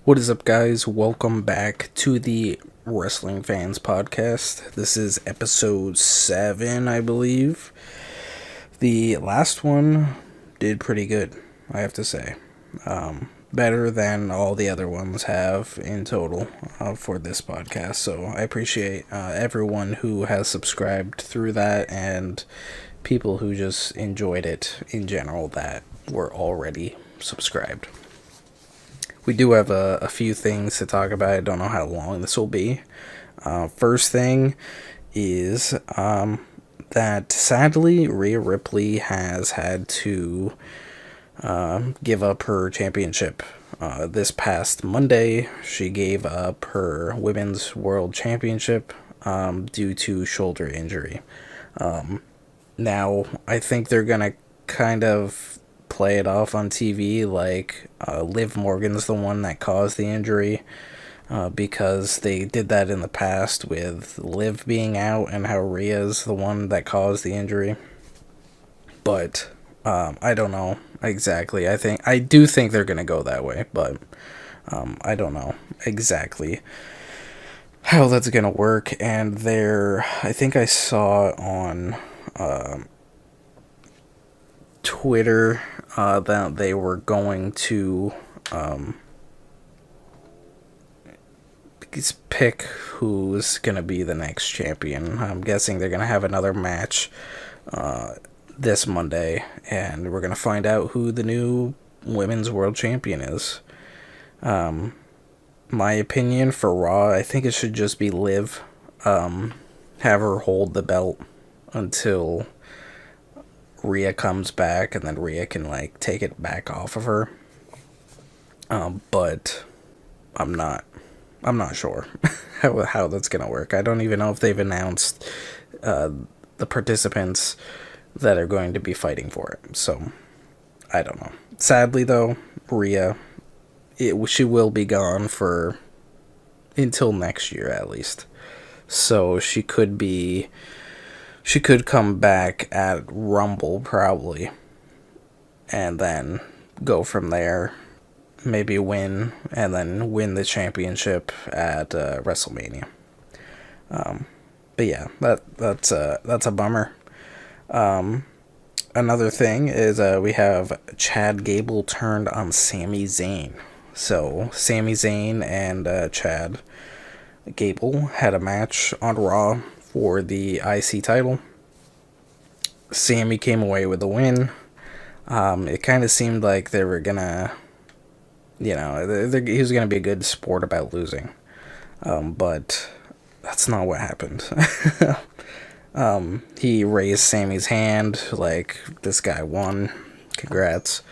What is up, guys? Welcome back to the Wrestling Fans Podcast. This is episode 7, I believe. The last one did pretty good, I have to say. Better than all the other ones have in total for this podcast. So I appreciate everyone who has subscribed through that and people who just enjoyed it in general that were already subscribed. We do have a few things to talk about. I don't know how long this will be. First thing is that sadly Rhea Ripley has had to give up her championship. This past Monday, she gave up her Women's World Championship due to shoulder injury. Now, I think they're going to kind of play it off on TV like Liv Morgan's the one that caused the injury, because they did that in the past with Liv being out and how Rhea's the one that caused the injury. But I don't know exactly. I do think they're going to go that way, but I don't know exactly how that's going to work. And I think I saw on Twitter that they were going to pick who's going to be the next champion. I'm guessing they're going to have another match this Monday, and we're going to find out who the new Women's World Champion is. My opinion for Raw, I think it should just be Liv. Have her hold the belt until Rhea comes back, and then Rhea can take it back off of her. But I'm not sure how that's gonna work. I don't even know if they've announced the participants that are going to be fighting for it. So I don't know. Sadly, though, Rhea, she will be gone for until next year at least. So she could come back at Rumble, probably, and then go from there, maybe win, and then win the championship at WrestleMania. But yeah, that's a bummer. Another thing is we have Chad Gable turned on Sami Zayn. So Sami Zayn and Chad Gable had a match on Raw for the IC title. Sami came away with the win. It kind of seemed like they were gonna, he was gonna be a good sport about losing. But that's not what happened. He raised Sami's hand, like, this guy won. Congrats.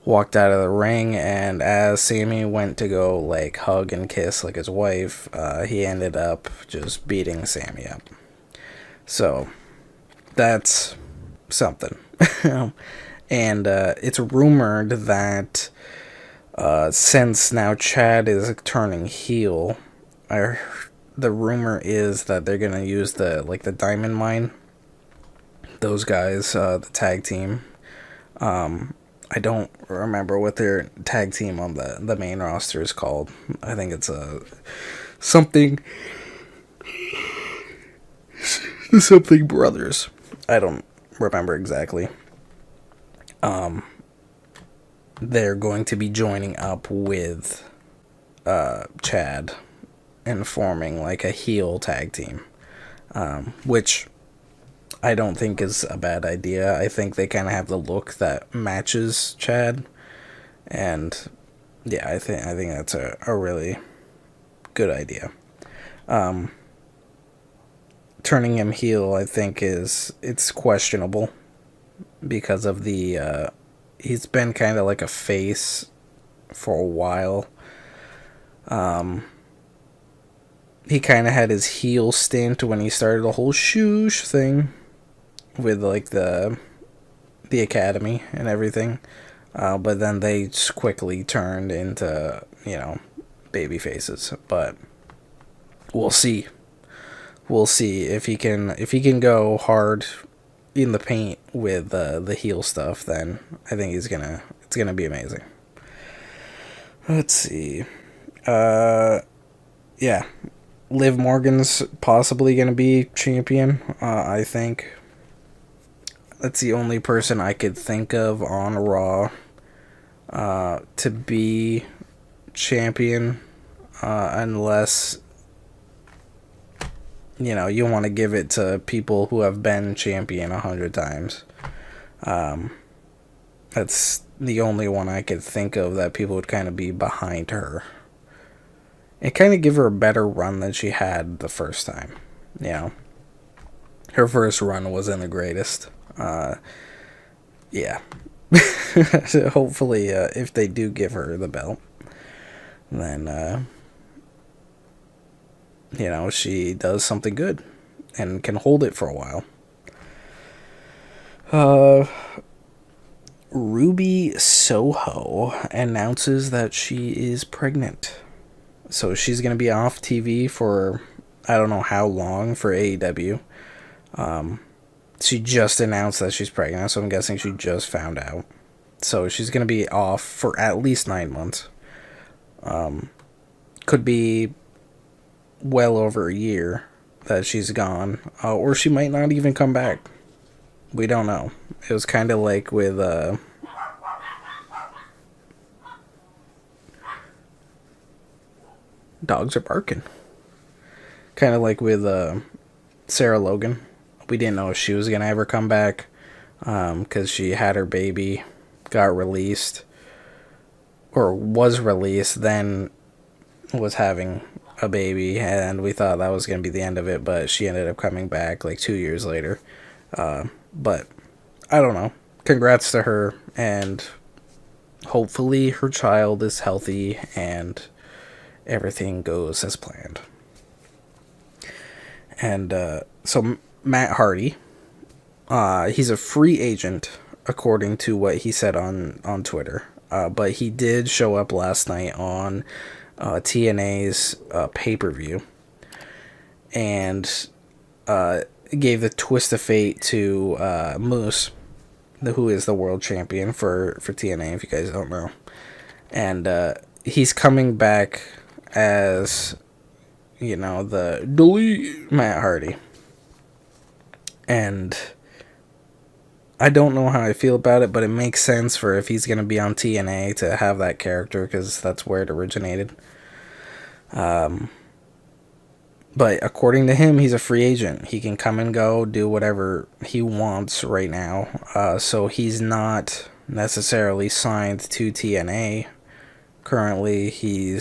Walked out of the ring, and as Sami went to go, hug and kiss, like his wife, he ended up just beating Sami up. So, that's something. And it's rumored that since now Chad is turning heel, the rumor is that they're going to use the Diamond Mine. Those guys, the tag team. I don't remember what their tag team on the main roster is called. I think it's something Brothers. I don't remember exactly. They're going to be joining up with Chad and forming a heel tag team, which I don't think is a bad idea. I think they kind of have the look that matches Chad, and yeah, I think that's a really good idea. Turning him heel, I think it's questionable because of he's been kind of like a face for a while. He kind of had his heel stint when he started the whole shoosh thing with the academy and everything, but then they just quickly turned into baby faces. But we'll see if he can go hard in the paint with the heel stuff. Then I think it's gonna be amazing. Let's see. Yeah. Liv Morgan's possibly going to be champion, I think. That's the only person I could think of on Raw to be champion, unless, you want to give it to people who have been champion 100 times. That's the only one I could think of that people would kind of be behind her. And kind of give her a better run than she had the first time. Her first run wasn't the greatest. Yeah. So hopefully, if they do give her the belt, then, she does something good and can hold it for a while. Ruby Soho announces that she is pregnant. So she's going to be off TV for I don't know how long for AEW. She just announced that she's pregnant, so I'm guessing she just found out. So she's going to be off for at least 9 months. Could be well over a year that she's gone. Or she might not even come back. We don't know. It was kind of like with... Dogs are barking. Kind of like with Sarah Logan. We didn't know if she was going to ever come back. Because she had her baby, got released. Or was released, then was having a baby. And we thought that was going to be the end of it. But she ended up coming back like 2 years later. But I don't know. Congrats to her. And hopefully her child is healthy and everything goes as planned. And so Matt Hardy, he's a free agent according to what he said on Twitter. But he did show up last night on TNA's pay-per-view and gave the twist of fate to Moose, who is the world champion for TNA, if you guys don't know. And he's coming back as, the delete Matt Hardy. And I don't know how I feel about it, but it makes sense for if he's going to be on TNA to have that character, because that's where it originated. But according to him, he's a free agent. He can come and go, do whatever he wants right now. So he's not necessarily signed to TNA. Currently, he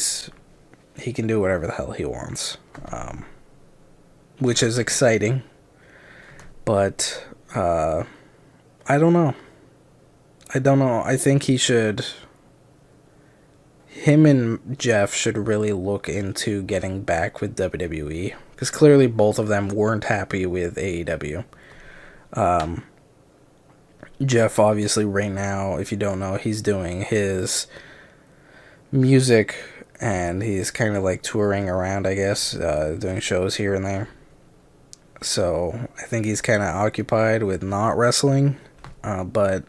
can do whatever the hell he wants. Which is exciting. But, I don't know. I think him and Jeff should really look into getting back with WWE. Because clearly both of them weren't happy with AEW. Jeff, obviously, right now, if you don't know, he's doing his music, and he's kind of like touring around, I guess, doing shows here and there. So I think he's kind of occupied with not wrestling, but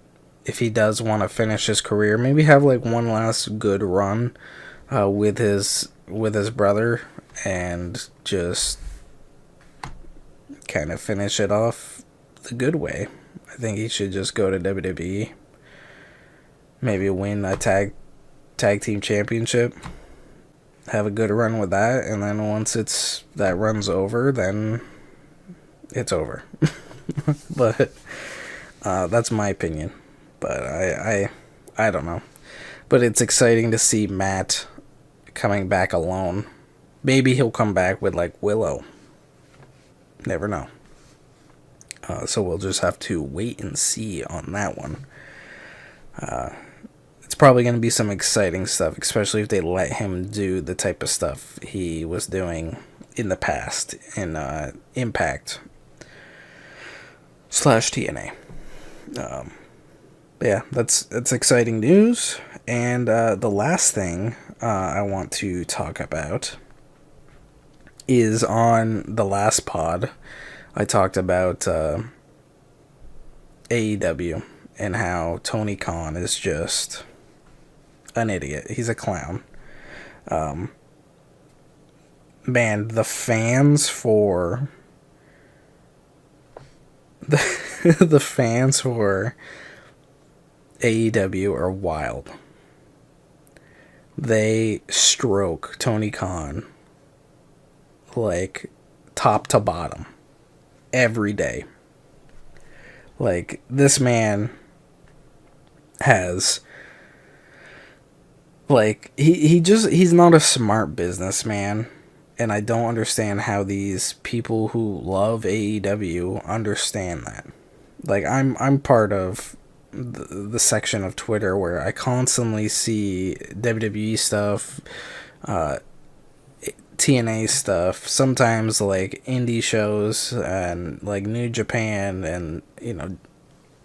if he does want to finish his career, maybe have like one last good run with his brother, and just kind of finish it off the good way. I think he should just go to WWE, maybe win a tag team championship, have a good run with that, and then once that run's over, then it's over. But that's my opinion. But I don't know. But it's exciting to see Matt coming back alone. Maybe he'll come back with like Willow. Never know. So we'll just have to wait and see on that one. It's probably going to be some exciting stuff, especially if they let him do the type of stuff he was doing in the past in Impact / TNA. Yeah, that's exciting news. And the last thing I want to talk about is on the last pod, I talked about AEW and how Tony Khan is just an idiot. He's a clown. man, the fans for the fans for AEW are wild. They stroke Tony Khan like top to bottom every day. Like, this man has, like, he's not a smart businessman, and I don't understand how these people who love AEW understand that. Like, I'm part of the section of Twitter where I constantly see WWE stuff, TNA stuff, sometimes like indie shows and like New Japan and, you know,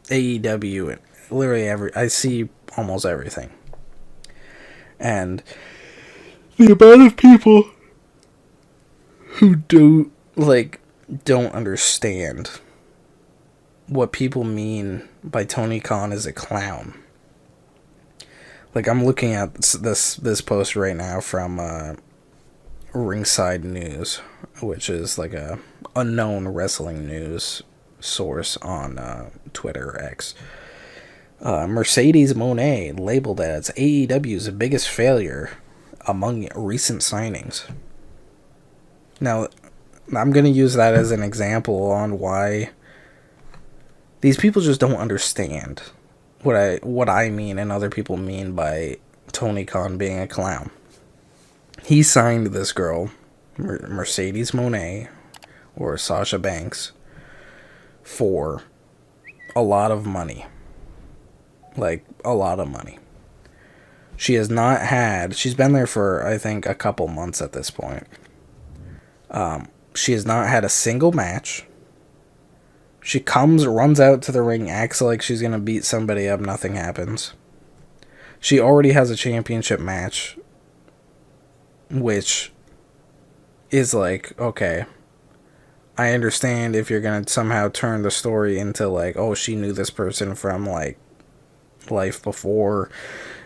AEW, and literally I see almost everything. And the amount of people who don't understand what people mean by Tony Khan is a clown. Like, I'm looking at this post right now from Ringside News, which is like a unknown wrestling news source on Twitter X. Mercedes Moné labeled as AEW's biggest failure among recent signings. Now, I'm going to use that as an example on why these people just don't understand what I mean and other people mean by Tony Khan being a clown. He signed this girl, Mercedes Moné, or Sasha Banks, for a lot of money. Like, a lot of money. She's been there for, I think, a couple months at this point. She has not had a single match. She runs out to the ring, acts like she's going to beat somebody up, nothing happens. She already has a championship match, which is like, okay, I understand if you're going to somehow turn the story into like, oh, she knew this person from like life before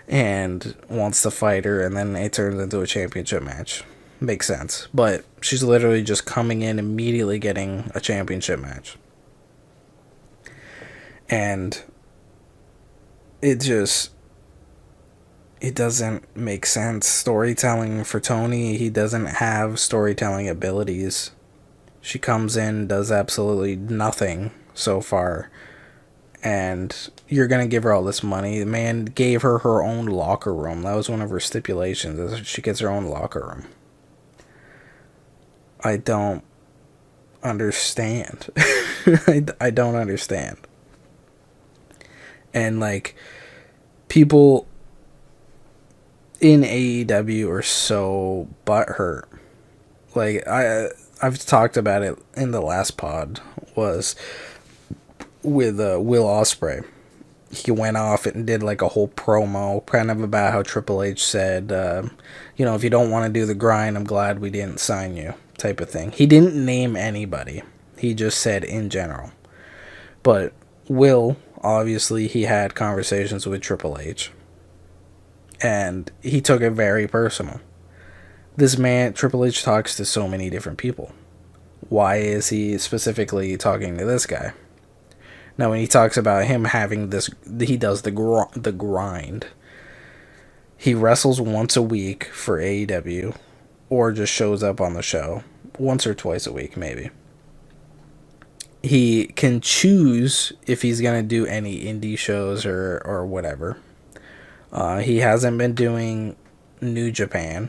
and wants to fight her, and then it turns into a championship match. Makes sense. But she's literally just coming in immediately getting a championship match. And it doesn't make sense. Storytelling for Tony, he doesn't have storytelling abilities. She comes in, does absolutely nothing so far, and you're gonna give her all this money. The man gave her her own locker room. That was one of her stipulations. She gets her own locker room. I don't understand. I don't understand. And like, people in AEW are so butthurt. Like, I've talked about it in the last pod, was with Will Ospreay. He went off and did like a whole promo kind of about how Triple H said, you know, if you don't want to do the grind, I'm glad we didn't sign you, type of thing. He didn't name anybody. He just said in general. But Will, obviously, he had conversations with Triple H, and he took it very personal. This man, Triple H, talks to so many different people. Why is he specifically talking to this guy? Now, when he talks about him having this, he does the grind. He wrestles once a week for AEW, or just shows up on the show once or twice a week, maybe. He can choose if he's going to do any indie shows or whatever. He hasn't been doing New Japan,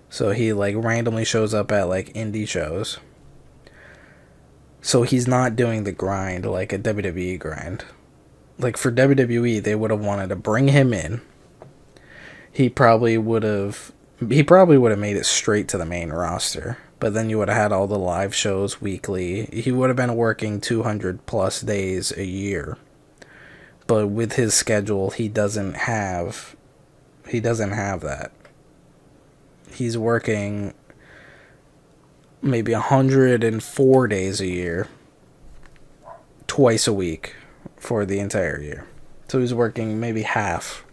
so he like randomly shows up at like indie shows. So he's not doing the grind like a WWE grind. Like, for WWE, they would have wanted to bring him in. He probably would have made it straight to the main roster. But then you would have had all the live shows weekly. He would have been working 200 plus days a year. But with his schedule, he doesn't have that. He's working maybe 104 days a year, twice a week for the entire year. So he's working maybe half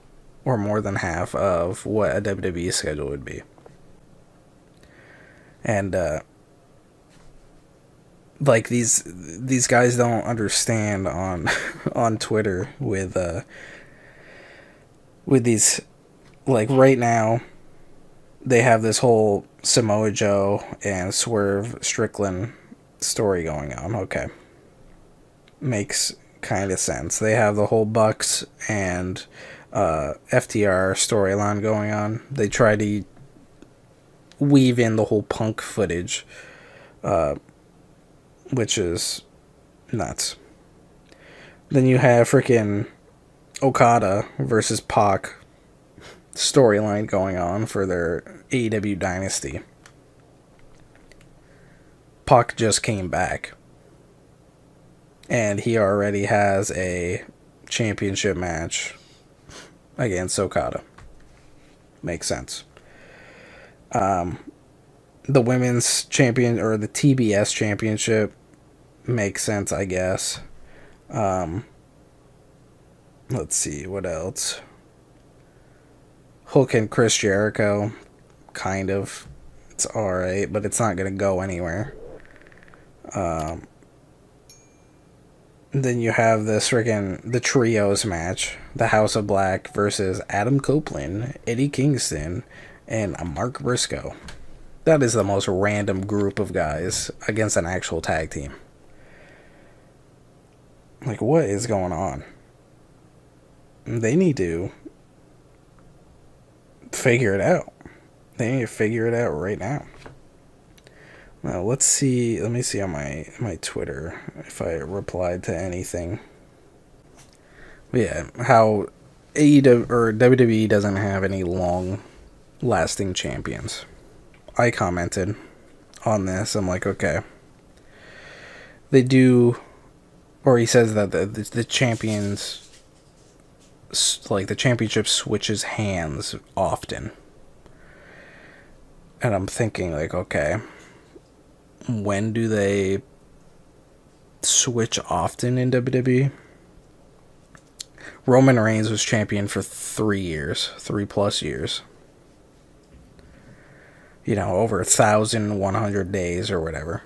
or more than half of what a WWE schedule would be. And like these guys don't understand on on Twitter with these, like, right now they have this whole Samoa Joe and Swerve Strickland story going on. Okay, makes kind of sense. They have the whole Bucks and FTR storyline going on. They try to weave in the whole Punk footage, which is nuts. Then you have freaking Okada versus Pac storyline going on for their AEW Dynasty. Pac just came back, and he already has a championship match against Okada. Makes sense. The women's champion, or the TBS championship, makes sense, I guess. Let's see, what else? Hook and Chris Jericho, kind of. It's alright, but it's not going to go anywhere. Then you have this the trios match. The House of Black versus Adam Copeland, Eddie Kingston, and Mark Briscoe. That is the most random group of guys against an actual tag team. Like, what is going on? They need to figure it out. They need to figure it out right now. Now, let's see. Let me see on my Twitter if I replied to anything. But yeah, how AEW or WWE doesn't have any long-lasting champions. I commented on this. I'm like, okay. They do, or he says that the champions, like, the championship switches hands often. And I'm thinking, like, okay, when do they switch often in WWE? Roman Reigns was champion for 3+ years. You know, over 1,100 days or whatever.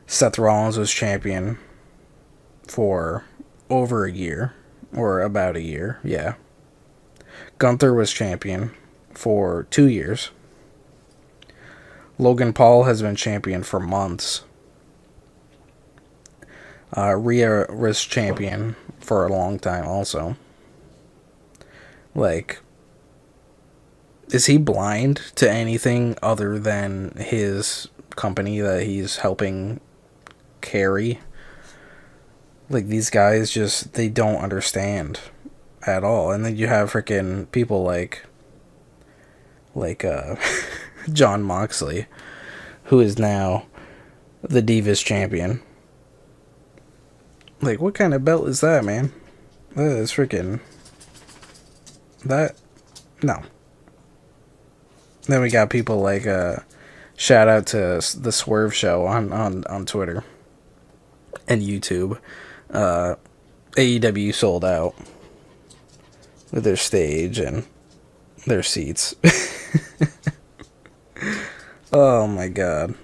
Seth Rollins was champion for over a year, or about a year, yeah. Gunther was champion for 2 years. Logan Paul has been champion for months. Rhea was champion for a long time also. Like, is he blind to anything other than his company that he's helping carry? Like, these guys just, they don't understand at all. And then you have freaking people like Jon Moxley, who is now the Divas champion. Like, what kind of belt is that, man? That is freaking... No. Then we got people like, shout out to the Swerve Show on Twitter and YouTube. AEW sold out with their stage and their seats. Oh my god.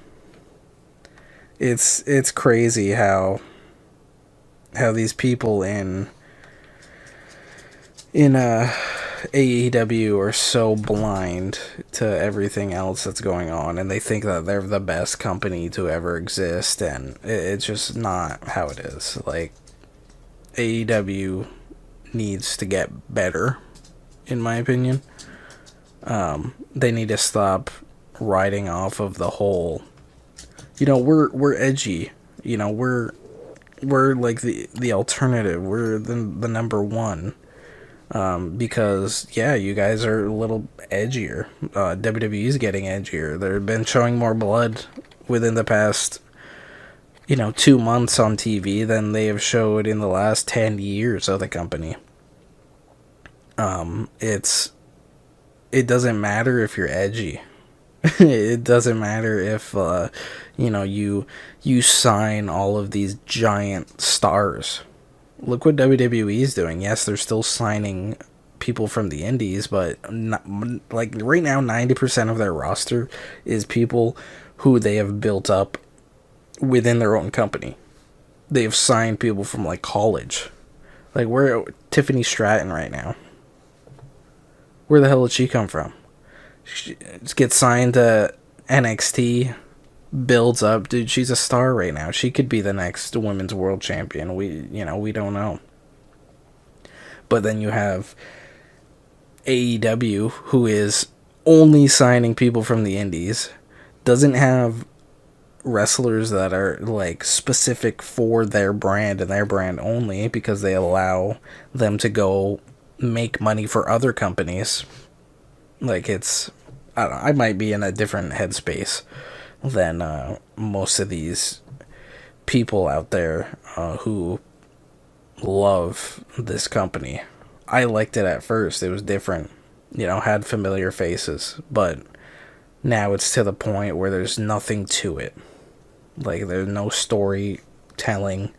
It's crazy how these people in AEW are so blind to everything else that's going on, and they think that they're the best company to ever exist, and it's just not how it is. Like, AEW needs to get better, in my opinion. They need to stop riding off of the whole, you know, we're edgy, you know, we're like the alternative, we're the number one. Because, yeah, you guys are a little edgier. WWE's getting edgier. They've been showing more blood within the past, 2 months on TV than they have showed in the last 10 years of the company. It doesn't matter if you're edgy. It doesn't matter if, you sign all of these giant stars. Look what WWE is doing. Yes, they're still signing people from the indies, but not, like right now 90% of their roster is people who they have built up within their own company. They've signed people from like college. Like, where Tiffany Stratton right now? Where the hell did she come from? She gets signed to NXT, builds up. Dude, she's a star right now. She could be the next women's world champion. We don't know. But then you have AEW, who is only signing people from the indies, doesn't have wrestlers that are like specific for their brand and their brand only, because they allow them to go make money for other companies. Like, it's, I don't know, I might be in a different headspace than most of these people out there who love this company. I liked it at first. It was different, had familiar faces, but now it's to the point where there's nothing to it. Like, there's no storytelling.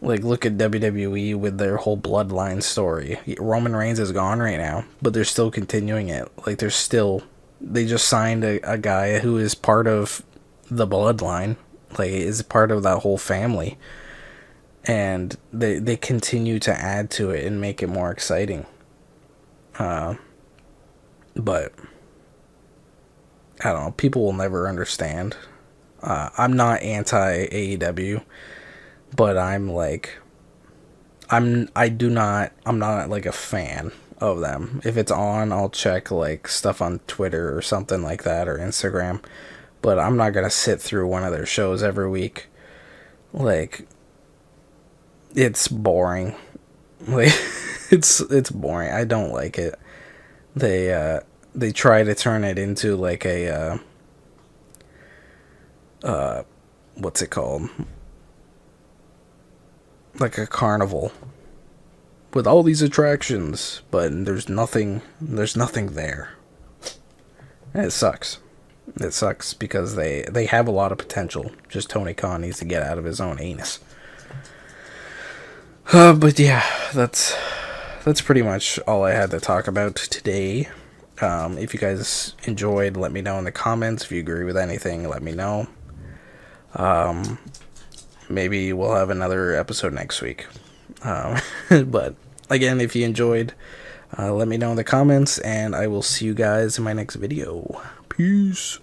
Like, look at WWE with their whole bloodline story. Roman Reigns is gone right now, but they're still continuing it. Like, they just signed a guy who is part of the bloodline. Like, is part of that whole family. And they continue to add to it and make it more exciting. But I don't know, people will never understand. I'm not anti AEW, but I'm not like a fan of them. If it's on, I'll check like stuff on Twitter or something like that, or Instagram, but I'm not gonna sit through one of their shows every week. Like, it's boring. Like, it's boring. I don't like it. They try to turn it into like a what's it called? Like a carnival with all these attractions, but there's nothing there. And it sucks. It sucks because they have a lot of potential. Just Tony Khan needs to get out of his own anus. But yeah, that's pretty much all I had to talk about today. If you guys enjoyed, let me know in the comments. If you agree with anything, let me know. Maybe we'll have another episode next week. But again, if you enjoyed, let me know in the comments, and I will see you guys in my next video. Peace.